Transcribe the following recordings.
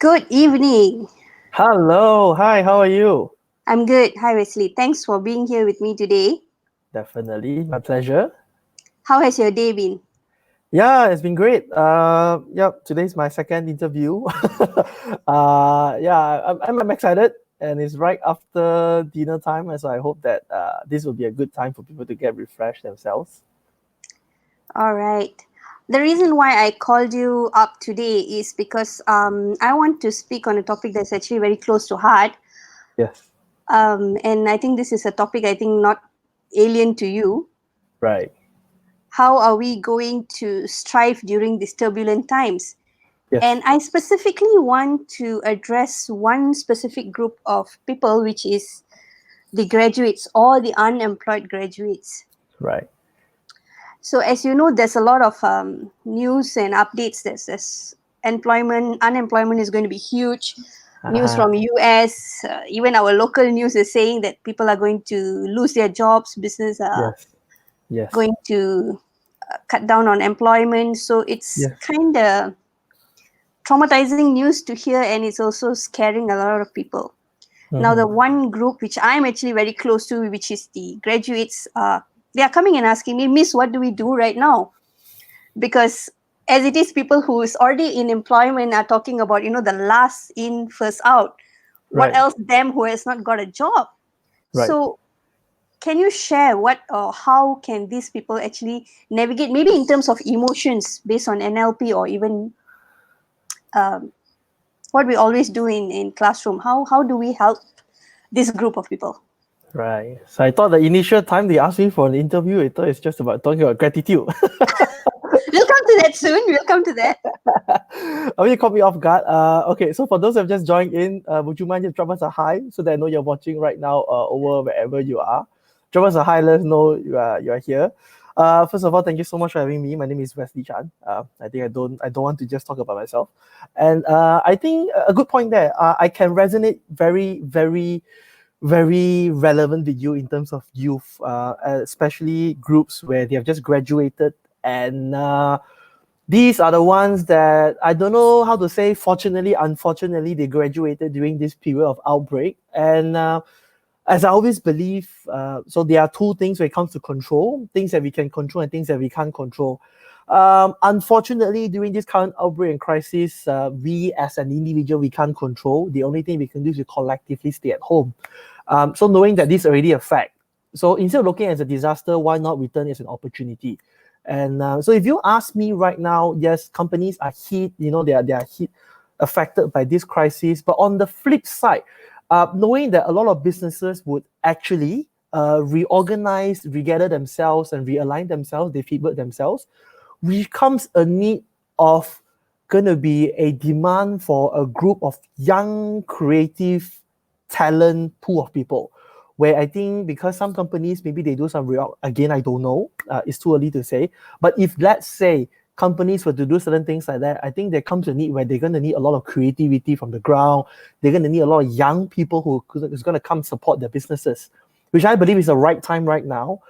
Good evening. Hello, hi, how are you? I'm good. Hi, Wesley. Thanks for being here with me today. Definitely, my pleasure. How has your day been? Yeah, it's been great. Yep, today's my second interview. Yeah, I'm excited, and it's right after dinner time, so I hope that this will be a good time for people to get refreshed themselves. All right. The reason why I called you up today is because I want to speak on a topic that's actually very close to heart. Yes, And I think this is a topic I think not alien to you. right. How are we going to strive during these turbulent times? And Yes, I specifically want to address one specific group of people, which is the graduates or the unemployed graduates. right. So, as you know, there's a lot of news and updates. There's unemployment is going to be huge. News Uh-huh. from US, even our local news is saying that people are going to lose their jobs, business are Yes, yes, going to cut down on employment. So it's yes. kind of traumatizing news to hear, and it's also scaring a lot of people. Now, the Mm-hmm. one group which I'm actually very close to, which is the graduates, they are coming and asking me, Miss, what do we do right now? Because as it is, people who is already in employment are talking about, the last in, first out. What Right, else, them who has not got a job? right. So, can you share what or how can these people actually navigate, maybe in terms of emotions based on NLP or even um, what we always do in classroom? How do we help this group of people? Right. So I thought the initial time they asked me for an interview, I thought it's just about talking about gratitude. We'll come to that soon. We'll come to that. Oh, you caught me off guard. Okay, so for those who have just joined in, would you mind just drop us a hi so that I know you're watching right now over wherever you are? Drop us a hi, let us know you are here. First of all, thank you so much for having me. My name is Wesley Chan. I think I don't want to just talk about myself, and I think a good point there. I can resonate very relevant with you in terms of youth, especially groups where they have just graduated and. These are the ones that I don't know how to say. Fortunately, unfortunately, they graduated during this period of outbreak. And as I always believe, so there are two things when it comes to control: things that we can control and things that we can't control. Unfortunately, during this current outbreak and crisis, we as an individual we can't control. The only thing we can do is to collectively stay at home. So knowing that this is already a fact, so instead of looking at it as a disaster, why not return it as an opportunity? And so if you ask me right now, yes, companies are hit, they are hit, affected by this crisis. But on the flip side, knowing that a lot of businesses would actually reorganize, regather themselves, and realign themselves, they pivot themselves, becomes a need of going to be a demand for a group of young, creative, talent pool of people. Where I think because some companies maybe they do some real again, I don't know. It's too early to say. But if let's say companies were to do certain things like that, I think there comes a need where they're going to need a lot of creativity from the ground. They're going to need a lot of young people who is going to come support their businesses, which I believe is the right time right now.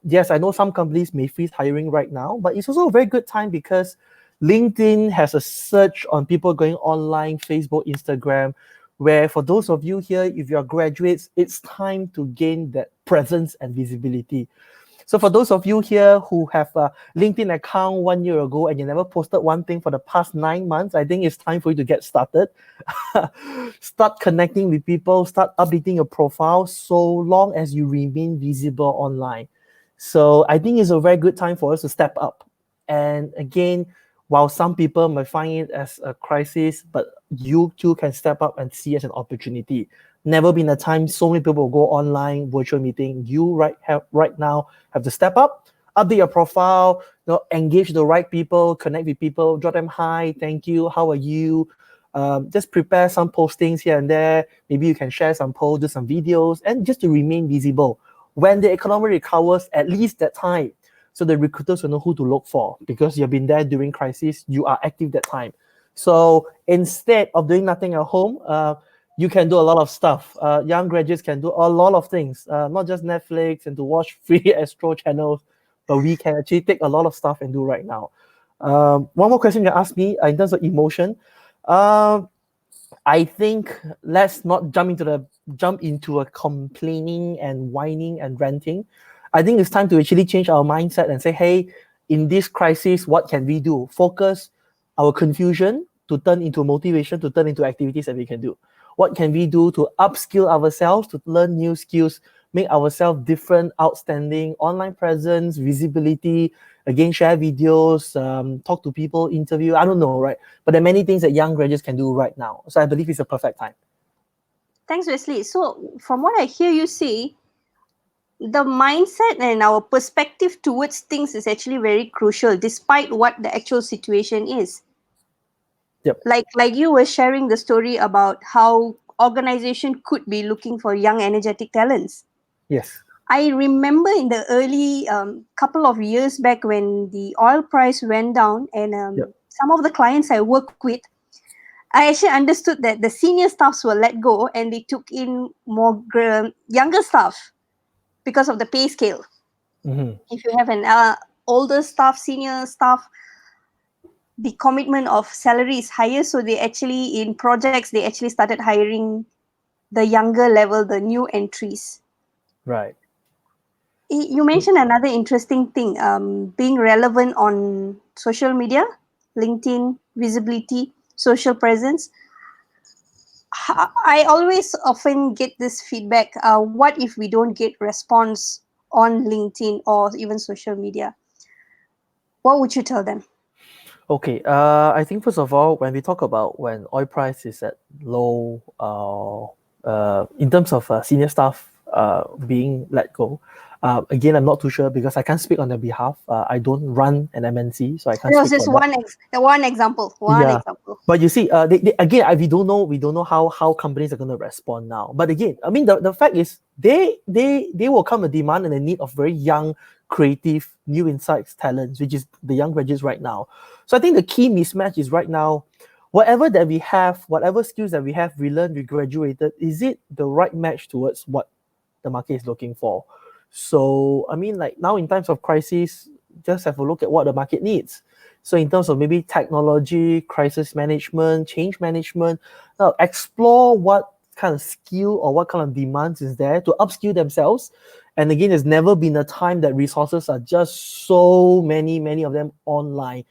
Yes, I know some companies may freeze hiring right now, but it's also a very good time because LinkedIn has a search on people going online, Facebook, Instagram, where for those of you here, if you're graduates, it's time to gain that presence and visibility. So for those of you here who have a LinkedIn account 1 year ago and you never posted one thing for the past 9 months, I think it's time for you to get started. Start connecting with people, start updating your profile so long as you remain visible online. So I think it's a very good time for us to step up. And again, while some people might find it as a crisis, but you too can step up and see it as an opportunity. Never been a time so many people go online virtual meeting. You right now have to step up, update your profile, engage the right people, connect with people, drop them hi, thank you, how are you? Just prepare some postings here and there. Maybe you can share some posts, do some videos, and just to remain visible. When the economy recovers, at least that time, so the recruiters will know who to look for because you've been there during crisis, you are active that time. So instead of doing nothing at home, you can do a lot of stuff. Young graduates can do a lot of things, not just Netflix and to watch free Astro channels, but we can actually take a lot of stuff and do right now. One more question you asked me in terms of emotion. I think let's not jump into a complaining and whining and ranting. I think it's time to actually change our mindset and say, hey, in this crisis, what can we do? Focus our confusion to turn into motivation, to turn into activities that we can do. What can we do to upskill ourselves, to learn new skills, make ourselves different, outstanding, online presence, visibility, again, share videos, talk to people, interview, I don't know, right? But there are many things that young graduates can do right now. So I believe it's a perfect time. Thanks, Wesley. So, from what I hear you say, the mindset and our perspective towards things is actually very crucial, despite what the actual situation is. Yep. Like you were sharing the story about how organization could be looking for young, energetic talents. Yes. I remember in the early couple of years back when the oil price went down, and Yep. some of the clients I work with, I actually understood that the senior staffs were let go and they took in more younger staff because of the pay scale. Mm-hmm. If you have an older staff, senior staff, the commitment of salary is higher. So they actually, in projects, they actually started hiring the younger level, the new entries. Right. You mentioned another interesting thing, being relevant on social media, LinkedIn, visibility, social presence. I always often get this feedback, what if we don't get response on LinkedIn or even social media? What would you tell them? Okay. I think first of all, when we talk about when oil price is at low, in terms of senior staff being let go, again, I'm not too sure because I can't speak on their behalf. I don't run an MNC, so I can't It was speak for just them. one example, one Yeah, example. but you see, again, we don't know how companies are going to respond now. But again, I mean, the fact is, they will come a demand and a need of very young, creative, new insights, talents, which is the young graduates right now. So I think the key mismatch is right now, whatever that we have, whatever skills that we have, we learned, we graduated, is it the right match towards what the market is looking for? So I mean, like now in times of crisis, just have a look at what the market needs. So in terms of maybe technology, crisis management, change management, now explore what kind of skill or what kind of demands is there to upskill themselves. And again, there's never been a time that resources are just so many of them online.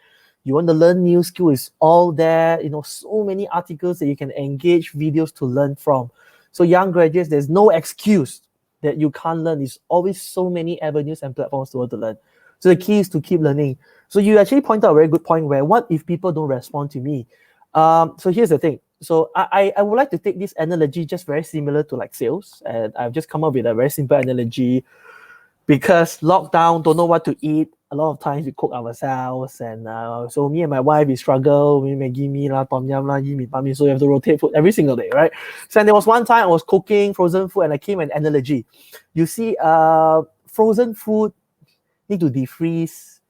You want to learn new skill, is all there, so many articles that you can engage, videos to learn from. So young graduates, there's no excuse that you can't learn. There's always so many avenues and platforms to learn. So the key is to keep learning. So you actually point out a very good point where what if people don't respond to me? So here's the thing. So I would like to take this analogy just very similar to like sales. And I've just come up with a very simple analogy because lockdown, don't know what to eat. A lot of times we cook ourselves, and so me and my wife we struggle. We Maggi mee lah, tom yum lah, yi mee pan mee. So you have to rotate food every single day, right? So and there was one time I was cooking frozen food, and I came with an analogy. You see, frozen food need to defreeze,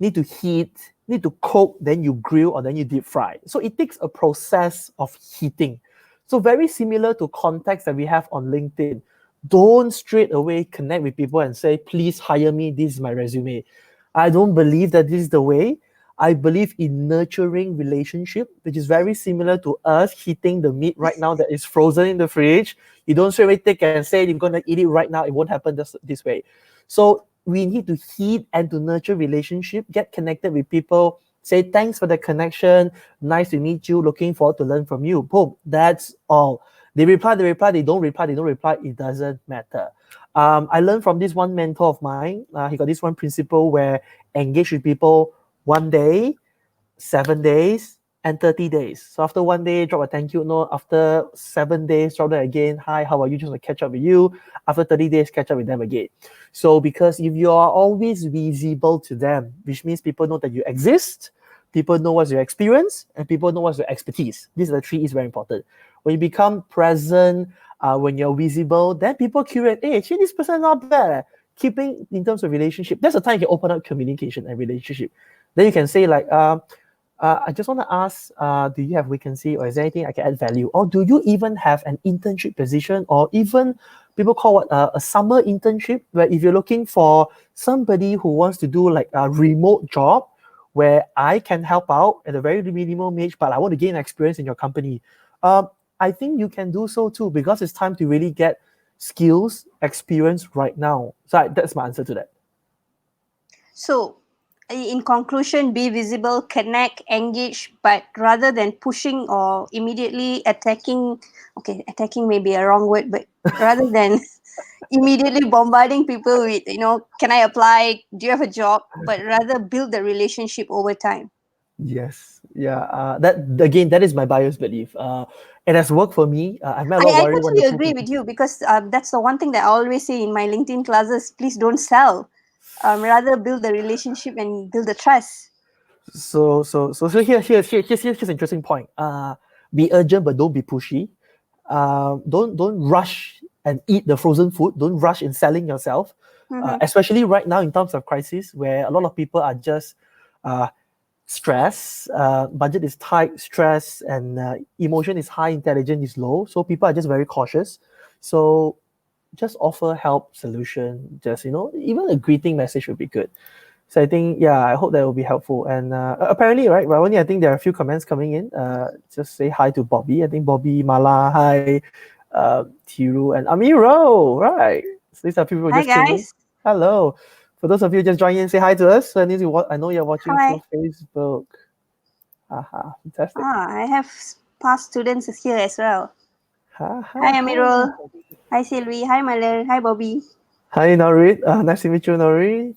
need to heat, need to cook, then you grill or then you deep fry. So it takes a process of heating. So very similar to context that we have on LinkedIn. Don't straight away connect with people and say, please hire me, this is my resume. I don't believe that this is the way. I believe in nurturing relationship, which is very similar to us heating the meat right now that is frozen in the fridge. You don't straight away take and say you're gonna eat it right now. It won't happen this way. So we need to heat and to nurture relationship, get connected with people, say thanks for the connection, nice to meet you, looking forward to learn from you. Boom, that's all. They reply, they don't reply, it doesn't matter. I learned from this one mentor of mine. He got this one principle where engage with people 1 day, 7 days, and 30 days. So after 1 day, drop a thank you note. After 7 days, drop that again. Hi, how are you? Just want to catch up with you. After 30 days, catch up with them again. So because if you are always visible to them, which means people know that you exist, people know what's your experience, and people know what's your expertise. These are the three is very important. When you become present, when you're visible, then people curate, hey, actually this person is not bad. Keeping in terms of relationship, that's the time you can open up communication and relationship. Then you can say like, I just want to ask, do you have vacancy or is there anything I can add value? Or do you even have an internship position or even people call it a summer internship where if you're looking for somebody who wants to do like a remote job where I can help out at a very minimum wage, but I want to gain experience in your company. I think you can do so too, because it's time to really get skills, experience right now. So that's my answer to that. So, in conclusion, be visible, connect, engage, but rather than pushing or immediately attacking, okay, attacking may be a wrong word, but rather than immediately bombarding people with, can I apply? Do you have a job? But rather build the relationship over time. Yes, yeah. That again, that is my biased belief. It has worked for me. I've met a lot of I very totally wonderful agree people. with you because that's the one thing that I always say in my LinkedIn classes. Please don't sell. Rather build the relationship and build the trust. So here's an interesting point. Be urgent, but don't be pushy. Don't rush and eat the frozen food. Don't rush in selling yourself, Mm-hmm. especially right now in times of crisis where a lot of people are just uh, stress, budget is tight, stress, and emotion is high, intelligence is low. So people are just very cautious. So just offer help, solution. Just even a greeting message would be good. So I think, yeah, I hope that will be helpful. And apparently, right, Ravani, I think there are a few comments coming in. Just say hi to Bobby. I think Bobby, Mala, hi, Tiru, and Amiro. Right. So these are people who Hi just came in. guys. Hello. For those of you just joining in, say hi to us. So I know you're watching Hi. through Facebook. Haha, fantastic. I have past students here as well. Ha ha Hi ha. Amirul. Hi Sylvie. Hi Maler. Hi Bobby. Hi, Norit. Nice to meet you, Norit.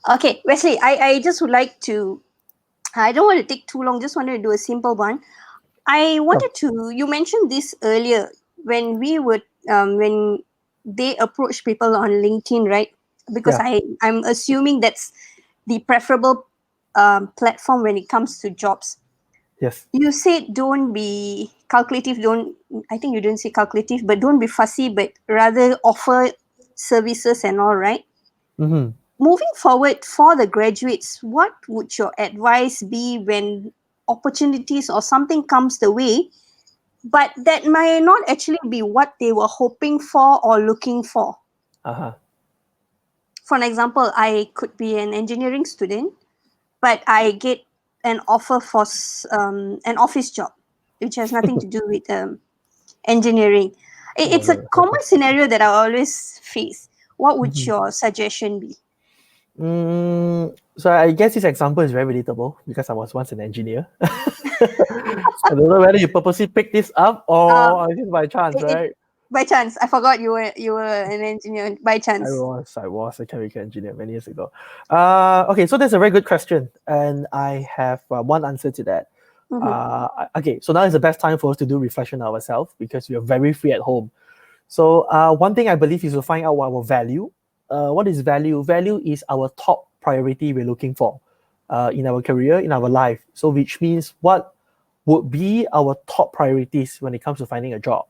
Okay, Wesley, I just would like to, I don't want to take too long, just wanted to do a simple one. I Sure. wanted to, you mentioned this earlier when we would, when they approach people on LinkedIn, right? Because Yeah. I'm assuming that's the preferable platform when it comes to jobs. Yes. You said don't be calculative, don't, I think you didn't say calculative, but don't be fussy, but rather offer services and all, right? Mm-hmm. Moving forward for the graduates, what would your advice be when opportunities or something comes the way, but that might not actually be what they were hoping for or looking for? Uh-huh. For an example, I could be an engineering student, but I get an offer for an office job, which has nothing to do with engineering. Oh, It's a no. common scenario that I always face. What would Mhm. your suggestion be? So I guess this example is very relatable because I was once an engineer. I don't know whether you purposely picked this up Um, or just by chance, it, right? by chance, I forgot you were an engineer by chance. I was a chemical engineer many years ago. Okay, so that's a very good question, and I have one answer to that. Mm-hmm. Okay, so now is the best time for us to do reflection on ourselves because we are very free at home. So one thing I believe is to find out what our value. What is value? Value is our top priority we're looking for in our career, in our life. So which means what would be our top priorities when it comes to finding a job.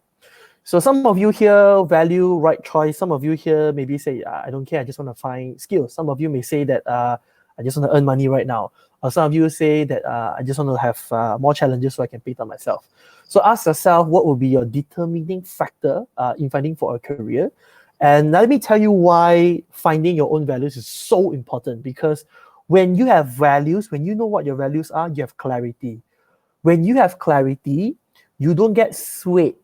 So some of you here value right choice. Some of you here maybe say, I don't care, I just want to find skills. Some of you may say that I just want to earn money right now. Or some of you say that I just want to have more challenges so I can pay for myself. So ask yourself what will be your determining factor in finding for a career. And let me tell you why finding your own values is so important, because when you have values, when you know what your values are, you have clarity. When you have clarity, you don't get swayed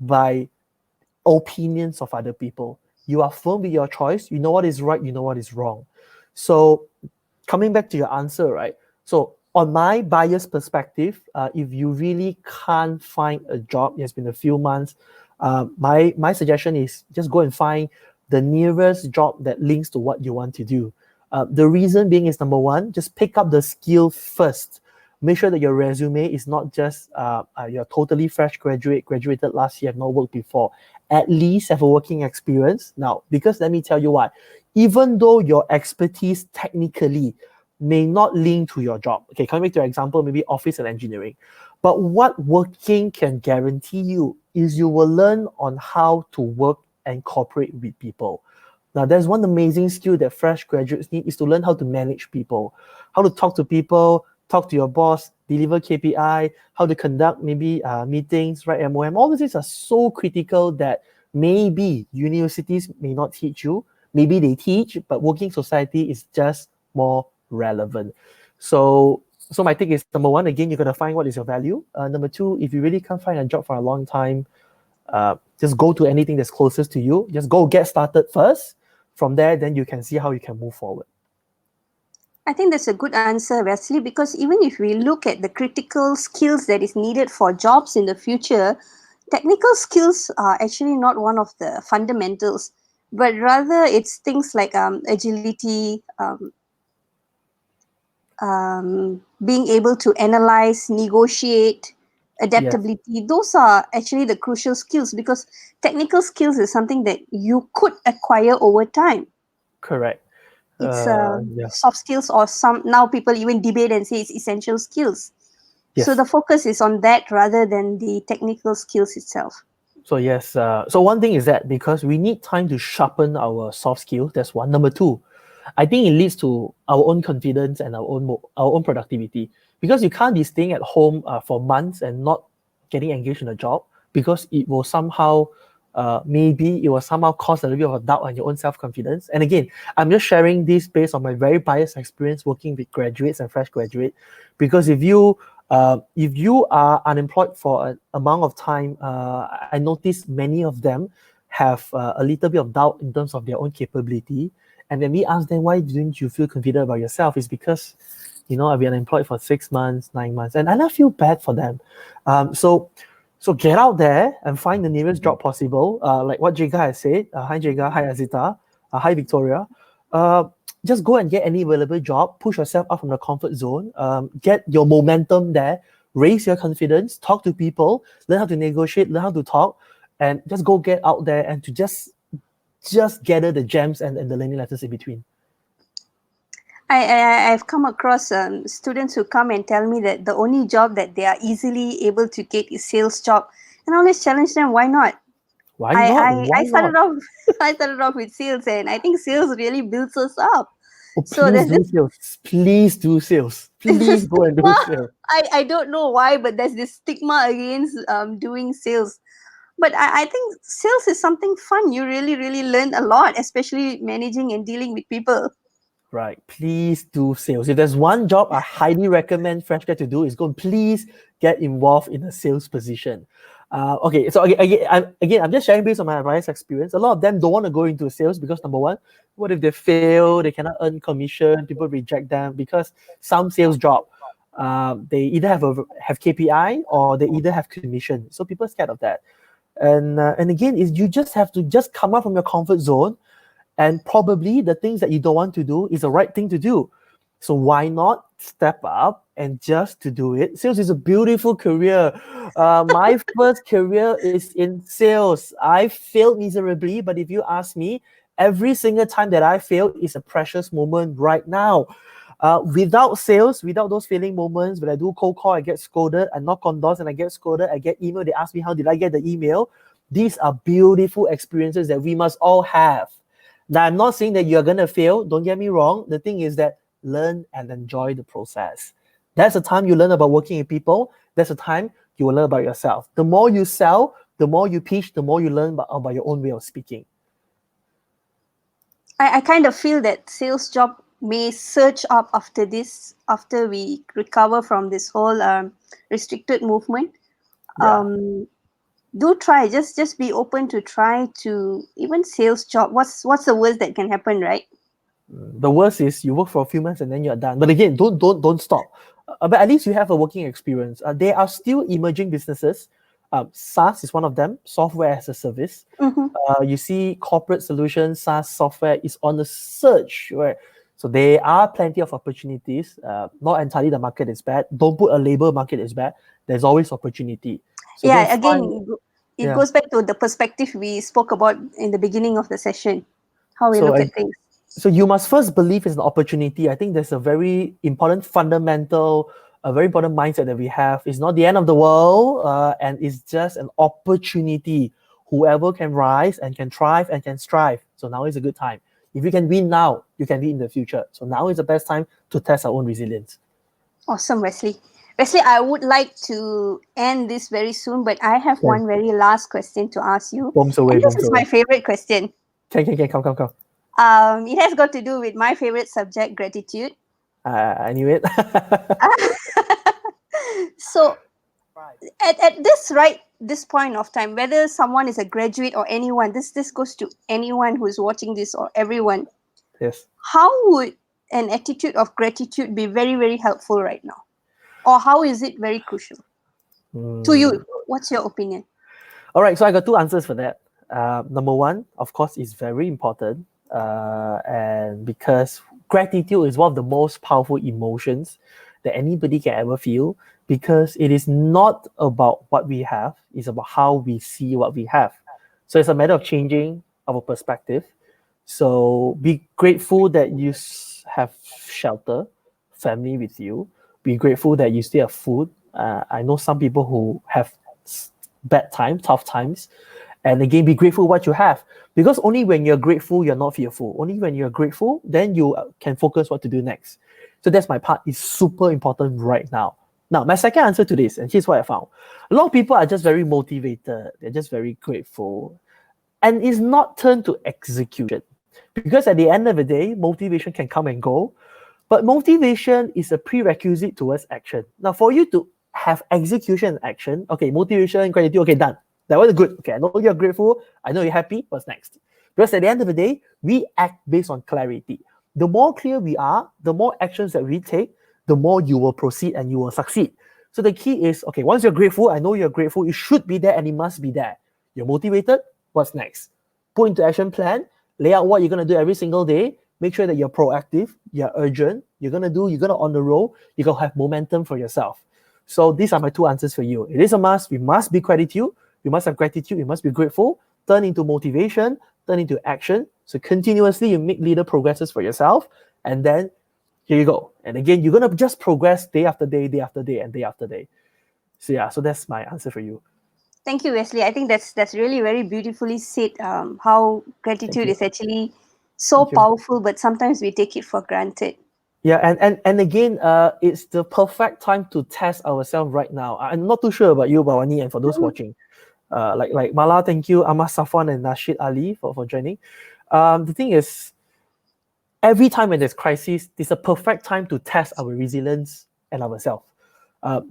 by opinions of other people. You are firm with your choice. You know what is right. You know what is wrong. So coming back to your answer, right? So on my biased perspective, if you really can't find a job, it has been a few months. My suggestion is just go and find the nearest job that links to what you want to do. The reason being is number one, just pick up the skill first. Make sure that your resume is not just you're totally fresh graduate, graduated last year, have not worked before. At least have a working experience. Now, because let me tell you why. Even though your expertise technically may not link to your job. Okay, coming back to your example, maybe office and engineering. But what working can guarantee you is you will learn on how to work and cooperate with people. Now, there's one amazing skill that fresh graduates need is to learn how to manage people, how to talk to people, talk to your boss, deliver KPI, how to conduct maybe meetings, write MOM. All these are so critical that maybe universities may not teach you. Maybe they teach, but working society is just more relevant. So So my take is, number one, again, you got to find what is your value. Number two, if you really can't find a job for a long time, just go to anything that's closest to you. Just go get started first. From there, then you can see how you can move forward. I think that's a good answer, Wesley, because even if we look at the critical skills that is needed for jobs in the future, technical skills are actually not one of the fundamentals, but rather it's things like agility, being able to analyze, negotiate, Yes, adaptability. Those are actually the crucial skills because technical skills is something that you could acquire over time. correct. It's Yeah, soft skills, or some now people even debate and say it's essential skills. So the yes. focus is on that rather than the technical skills itself. So yes, so one thing is that because we need time to sharpen our soft skills, that's one. Number two, I think it leads to our own confidence and our own productivity, because you can't be staying at home for months and not getting engaged in a job, because it will somehow maybe it will somehow cause a little bit of a doubt on your own self-confidence. And again, I'm just sharing this based on my very biased experience working with graduates and fresh graduate, because if you are unemployed for an amount of time, I notice many of them have a little bit of doubt in terms of their own capability. And when we ask them, why didn't you feel confident about yourself? It's because, I've been unemployed for 6 months, 9 months, and I feel bad for them. So get out there and find the nearest job possible. Like what Jega has said. Hi Jega, hi Azita, hi Victoria. Uh, just go and get any available job. Push yourself out from the comfort zone. Get your momentum there. Raise your confidence. Talk to people. Learn how to negotiate. Learn how to talk, and just go get out there and to just gather the gems and the learning lessons in between. I've come across students who come and tell me that the only job that they are easily able to get is sales job, and I always challenge them, why not? Why I not? I Why started not? off I started off with sales, and I think sales really builds us up. Oh, So please there's do this sales. Please do sales. there's a Please go and do stigma. sales. I don't know why, but there's this stigma against doing sales. But I think sales is something fun. You really, really learn a lot, especially managing and dealing with people. Right. Please do sales. If there's one job I highly recommend fresh grad to do, is go and please get involved in a sales position. Okay, so I'm just sharing based on my bias experience. A lot of them don't want to go into sales because, number one, what if they fail? They cannot earn commission. People reject them because some sales job, they either have KPI or they either have commission. So people are scared of that. And again, is you just have to just come out from your comfort zone, and probably the things that you don't want to do is the right thing to do. So why not step up and just to do it? Sales is a beautiful career. My first career is in sales. I failed miserably, but if you ask me, every single time that I fail is a precious moment right now. Without sales, without those failing moments, when I do cold call, I get scolded. I knock on doors and I get scolded. I get email. They ask me, how did I get the email? These are beautiful experiences that we must all have. Now, I'm not saying that you're going to fail. Don't get me wrong. The thing is that learn and enjoy the process. That's the time you learn about working with people. That's the time you will learn about yourself. The more you sell, the more you pitch, the more you learn about your own way of speaking. I kind of feel that sales job may surge up after this, after we recover from this whole restricted movement. Yeah. Um, do try, just be open to try to even sales job. What's the worst that can happen, right? The worst is you work for a few months and then you're done. But again, don't stop. But at least you have a working experience. There are still emerging businesses. SaaS is one of them, software as a service. Mm-hmm. You see corporate solutions, SaaS software is on the surge, right? So there are plenty of opportunities. Not entirely the market is bad. Don't put a label market is bad. There's always opportunity. So go and Yeah, find, again, it yeah. goes back to the perspective we spoke about in the beginning of the session, how we So look I, at things. so you must first believe it's an opportunity. I think there's a very important fundamental, a very important mindset that we have. It's not the end of the world, and it's just an opportunity. Whoever can rise and can thrive and can strive. So now is a good time. If you can win now, you can win in the future. So now is the best time to test our own resilience. Awesome, Wesley. Wesley, I would like to end this very soon, but I have Can one very last question to ask you. bombs away, And this bombs is my away. favorite question. Can come. It has got to do with my favorite subject, gratitude. I knew it. So Right. at this point of time, whether someone is a graduate or anyone, this goes to anyone who is watching this or everyone, Yes. how would an attitude of gratitude be very, very helpful right now? Or how is it very crucial to Mm. you? What's your opinion? All right, so I got two answers for that. Number one, of course, is very important, and because gratitude is one of the most powerful emotions that anybody can ever feel, because it is not about what we have, it's about how we see what we have. So it's a matter of changing our perspective. So be grateful that you have shelter, family with you. Be grateful that you still have food. I know some people who have bad times, tough times. And again, be grateful what you have. Because only when you're grateful, you're not fearful. Only when you're grateful, then you can focus what to do next. So that's my part. It's super important right now. Now, my second answer to this, and here's what I found. A lot of people are just very motivated. They're just very grateful. And it's not turned to execution. Because at the end of the day, motivation can come and go. But motivation is a prerequisite towards action. Now, for you to have execution and action, okay, motivation, gratitude, okay, done. That was good. Okay, I know you're grateful. I know you're happy. What's next? Because at the end of the day, we act based on clarity. The more clear we are, the more actions that we take, the more you will proceed and you will succeed. So the key is, okay, once you're grateful, I know you're grateful, it should be there and it must be there. You're motivated, what's next? Put into action plan, lay out what you're going to do every single day, make sure that you're proactive, you're urgent, you're going to on the roll, you're going to have momentum for yourself. So these are my two answers for you. It is a must. We must be gratitude. We must have gratitude. We must be grateful. Turn into motivation, turn into action. So continuously you make little progresses for yourself. And then here you go. And again, you're going to just progress day after day, day after day, and day after day. So yeah, so that's my answer for you. Thank you, Wesley. I think that's really very beautifully said. How Thank gratitude you. is actually so Thank you. powerful, but sometimes we take it for granted. Yeah, and again, it's the perfect time to test ourselves right now. I'm not too sure about you, Bawani, and for those Mm. watching. Like Mala, thank you, Ahmad Safwan and Nashid Ali for joining. The thing is, every time when there's crisis, it's a perfect time to test our resilience and ourselves.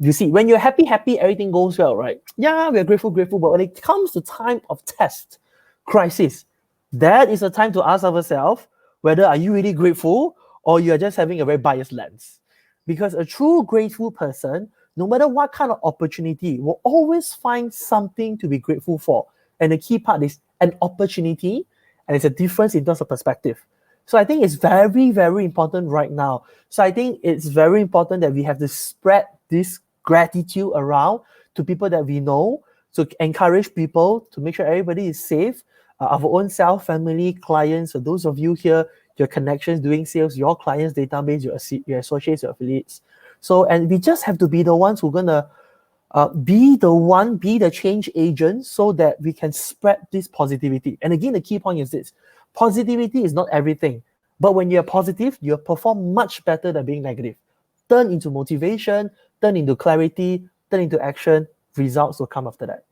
You see, when you're happy, everything goes well, right? Yeah, we're grateful. But when it comes to time of test, crisis, that is a time to ask ourselves whether are you really grateful or you are just having a very biased lens. Because a true grateful person, no matter what kind of opportunity, will always find something to be grateful for. And the key part is an opportunity, and it's a difference in terms of perspective. So I think it's very, very important right now. So I think it's very important that we have to spread this gratitude around to people that we know, to encourage people to make sure everybody is safe, our own self, family, clients. So those of you here, your connections doing sales, your clients' database, your associates, your affiliates. So and we just have to be the ones who are gonna be the change agent so that we can spread this positivity. And again, the key point is this: positivity is not everything, but when you're positive, you perform much better than being negative. Turn into motivation, turn into clarity, turn into action. Results will come after that.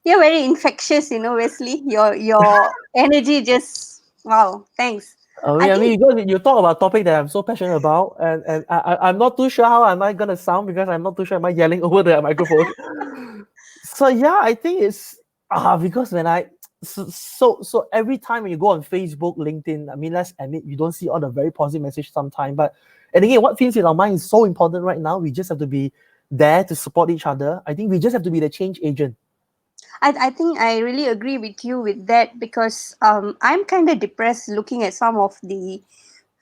You're very infectious, Wesley. Your energy just wow. Thanks. I I think mean, because you talk about a topic that I'm so passionate about, and I'm not too sure how am I gonna sound because I'm not too sure am I yelling over the microphone. So yeah, I think it's because when I so every time when you go on Facebook, LinkedIn, I mean, let's admit you don't see all the very positive message sometimes, but and again, what feels in our mind is so important right now. We just have to be there to support each other. I think we just have to be the change agent. I think I really agree with you with that because I'm kind of depressed looking at some of the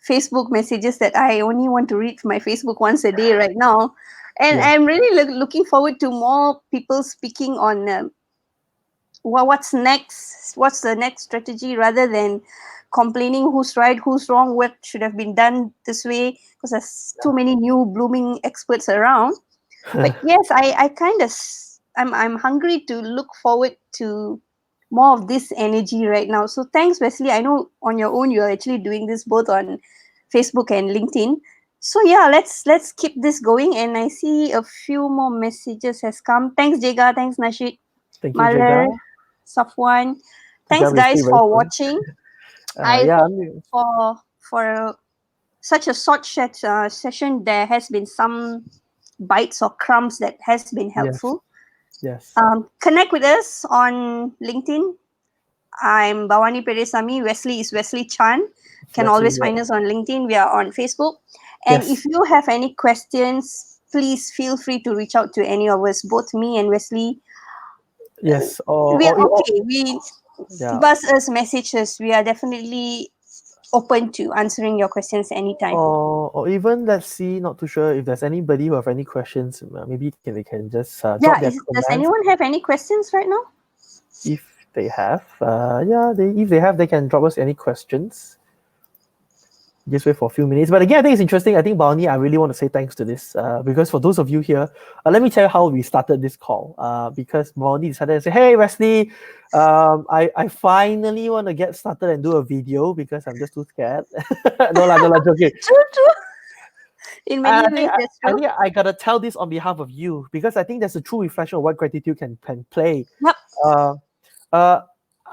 Facebook messages that I only want to read my Facebook once a day right now, and Yeah. I'm really looking forward to more people speaking on what's next, what's the next strategy, rather than complaining who's right, who's wrong, what should have been done this way, because there's too many new blooming experts around. But yes, I kind of I'm hungry to look forward to more of this energy right now. So thanks, Wesley. I know on your own you're actually doing this both on Facebook and LinkedIn. So yeah, let's keep this going. And I see a few more messages has come. Thanks, Jega. Thanks, Nashid, Thank you, Maler, Jega. Safwan. Thanks, Together, guys, it's very for soon. watching. I Yeah, I hope mean, for such a short session there has been some bites or crumbs that has been Yes. helpful. Yes. Connect with us on LinkedIn. I'm Bawani Peresami. Wesley is Wesley Chan. Can Wesley. always Yeah. find us on LinkedIn. We are on Facebook. And if Yes. you have any questions, please feel free to reach out to any of us, both me and Wesley. Yes. We are okay. We Yeah. buzz us messages. We are definitely open to answering your questions anytime. Or even let's see, not too sure if there's anybody who have any questions. Maybe they can just drop Yeah, their does comments anyone have any questions right now? if they have. Yeah, if they have, they can drop us any questions. Just wait for a few minutes. But again, I think it's interesting. I think, Barney, I really want to say thanks to this because for those of you here, let me tell you how we started this call. Because Barney decided to say, hey, Wesley, I finally want to get started and do a video because I'm just too scared. No, la, joking. True, true. In I many think ways, I, that's I true. think I gotta tell this on behalf of you because I think that's a true reflection of what gratitude can play. Yep. Uh, uh,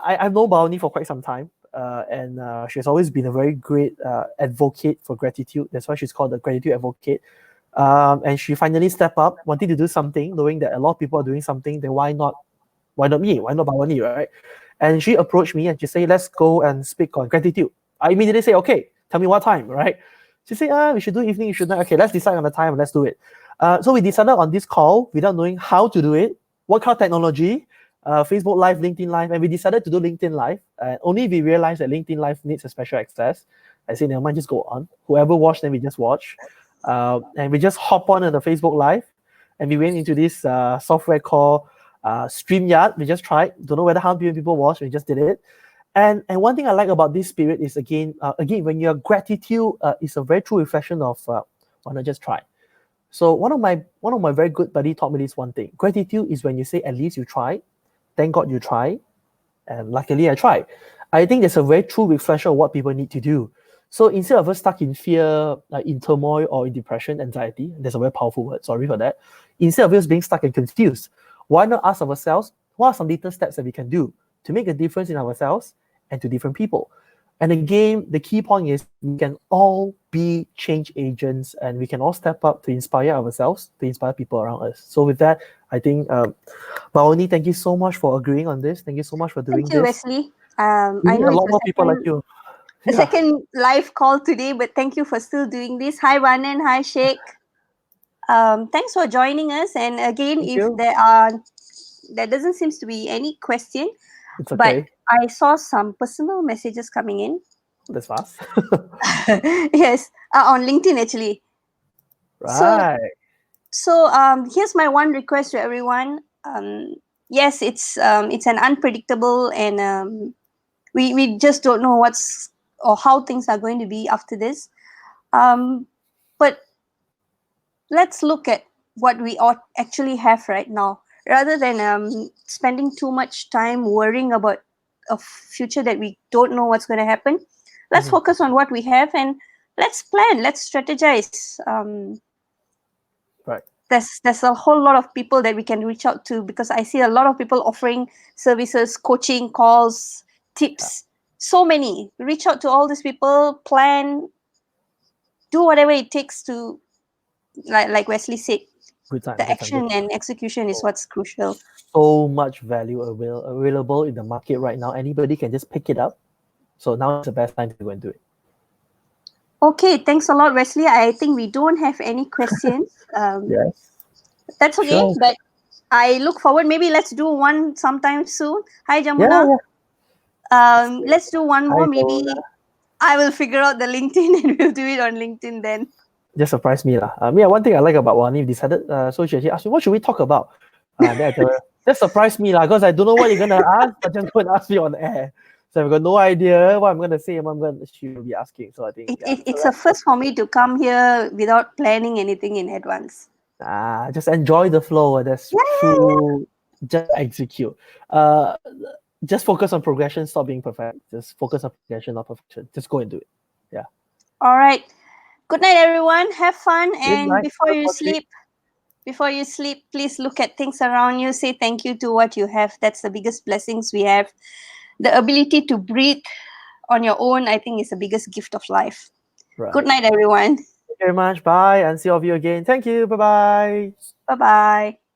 I've known Baoni for quite some time, and she's always been a very great advocate for gratitude. That's why she's called the gratitude advocate. And she finally stepped up, wanting to do something, knowing that a lot of people are doing something. Then why not? Why not me? Why not Baoni, right? And she approached me and she said, "Let's go and speak on gratitude." I immediately say, "Okay, tell me what time, right?" She said, we should do evening, you should not. Okay, let's decide on the time and let's do it. So we decided on this call without knowing how to do it, what kind of technology, Facebook Live, LinkedIn Live, and we decided to do LinkedIn Live. Only we realized that LinkedIn Live needs a special access. I said, never mind, just go on. Whoever watched, then we just watch. And we just hop on the Facebook Live, and we went into this software called StreamYard. We just tried. Don't know whether how many people watched. We just did it. And one thing I like about this spirit is again when your gratitude is a very true reflection of why not just try. So one of my very good buddy taught me this one thing. Gratitude is when you say at least you tried, thank God you tried, and luckily I tried. I think there's a very true reflection of what people need to do. So instead of us stuck in fear, in turmoil or in depression, anxiety, there's a very powerful word, sorry for that. Instead of us being stuck and confused, why not ask ourselves, what are some little steps that we can do to make a difference in ourselves and to different people? And again, the key point is we can all be change agents and we can all step up to inspire ourselves, to inspire people around us. So with that, I think, Baoni, thank you so much for agreeing on this. Thank you so much for Thank doing you, this. Wesley. We I need know a it's lot more people like you. a Yeah. second live call today, but thank you for still doing this. Hi, Vanan. Hi, Sheikh. Thanks for joining us. And again, Thank if you. there doesn't seems to be any question, It's but okay. I saw some personal messages coming in. That's fast. Yes, on LinkedIn actually. So Right. here's my one request to everyone. Yes, it's an unpredictable and we just don't know what's or how things are going to be after this. Um, but let's look at what we ought actually have right now rather than spending too much time worrying about a future that we don't know what's going to happen. Let's Mhm. focus on what we have and let's plan, let's strategize. Right. There's a whole lot of people that we can reach out to because I see a lot of people offering services, coaching, calls, Yeah. tips. So many. Reach out to all these people, plan, do whatever it takes to, like Wesley said, Good time. the Good time. Good action time. and execution is So, what's crucial. so much value available in the market right now. Anybody can just pick it up. So now is the best time to go and do it. Okay, thanks a lot, Wesley. I think we don't have any questions. Yes. That's okay, Sure. but I look forward. Maybe let's do one sometime soon. Hi, Yeah. Jamuna. Yeah. Let's do one more. Hi, Dora. Maybe I will figure out the LinkedIn and we'll do it on LinkedIn then. Just surprised me lah. Yeah, one thing I like about Wani decided. So she actually asked me, "What should we talk about?" Then I tell her, "That surprised me lah, because I don't know what you're gonna ask, but just go and ask me on air." So I've got no idea what I'm gonna say and what she will be asking. So I think yeah. So It's a first for me to come here without planning anything in advance. just enjoy the flow. That's Yeah, yeah, yeah. true. Just execute. Uh, just focus on progression. Stop being perfect. Just focus on progression, not perfection. Just go and do it. Yeah. All right. Good night, everyone. Have fun. Good And night. Have a good sleep. before you sleep, please look at things around you. Say thank you to what you have. That's the biggest blessings we have. The ability to breathe on your own, I think, is the biggest gift of life. Good Right. night, everyone. very much. Bye, and see all of you again. Thank you. Bye bye. Bye bye.